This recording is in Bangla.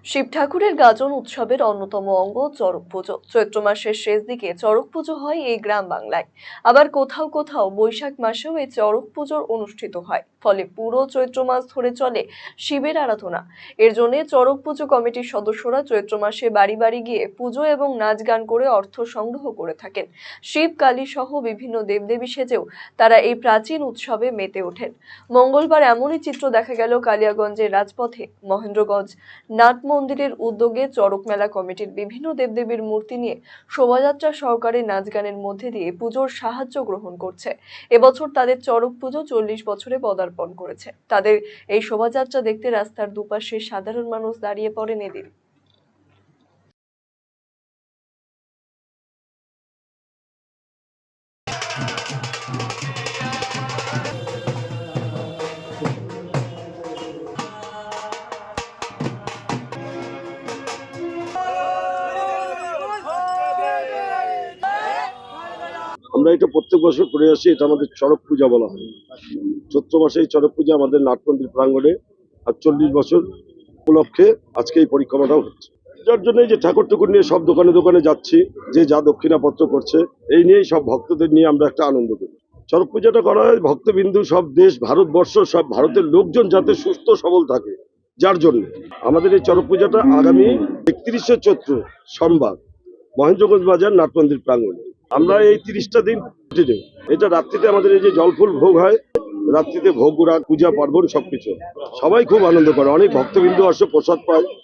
শিব ঠাকুরের গাজন উৎসবের অন্যতম অঙ্গ চড়ক পুজো। চৈত্র মাসের শেষ দিকে চড়ক পুজো হয় এই গ্রাম বাংলায়। আবার কোথাও কোথাও বৈশাখ মাসেও এই চড়ক পুজোর অনুষ্ঠিত হয়, ফলে পুরো চৈত্র মাস ধরে চলে শিবের আরাধনা। এর জন্য চড়ক পুজো কমিটির সদস্যরা চৈত্র মাসে বাড়ি বাড়ি গিয়ে পুজো এবং নাচ গান করে অর্থ সংগ্রহ করে থাকেন। শিব, কালী সহ বিভিন্ন দেবদেবী সেজেও তারা এই প্রাচীন উৎসবে মেতে ওঠেন। মঙ্গলবার এমনই চিত্র দেখা গেল কালিয়াগঞ্জের রাজপথে। মহেন্দ্রগঞ্জ নাট মন্দিরের উদ্যোগে চড়ক মেলা কমিটির বিভিন্ন দেবদেবীর মূর্তি নিয়ে শোভাযাত্রা সহকারে নাচ গানের মধ্যে দিয়ে পুজোর সাহায্য গ্রহণ করছে। এবছর তাদের চড়ক পুজো 40 বছরে পদার্পণ করেছে। তাদের এই শোভাযাত্রা দেখতে রাস্তার দুপাশে সাধারণ মানুষ দাঁড়িয়ে পড়েন এদিন। আমরা এটা প্রত্যেক বছর করে আসি। এটা আমাদের চড়ক পূজা বলা হয়। চৈত্র মাসে এই চড়ক পূজা আমাদের নাটমন্দির প্রাঙ্গণে আর 40 বছর উপলক্ষে আজকে এই পরিক্রমাটাও হচ্ছে। যার জন্য এই যে ঠাকুর টুকুর নিয়ে সব দোকানে দোকানে যাচ্ছি, যে যা দক্ষিণাপত্র করছে, এই নিয়েই সব ভক্তদের নিয়ে আমরা একটা আনন্দ করি। চড়ক পূজাটা করা হয় ভক্তবিন্দু, সব দেশ, ভারতবর্ষ, সব ভারতের লোকজন যাতে সুস্থ সবল থাকে, যার জন্য আমাদের এই চড়ক পূজাটা আগামী 31শে চৈত্র সোমবার মহেন্দ্রগঞ্জ বাজার নাটমন্দির প্রাঙ্গণে আমরা এই 30টা দিন এটা রাত্রিতে আমাদের এই যে জলফুল ভোগ হয়, রাত্রিতে ভোগ গুড়া, পূজা পার্বণ সবকিছু সবাই খুব আনন্দ করে। অনেক ভক্তবিন্দু আসে, প্রসাদ পায়।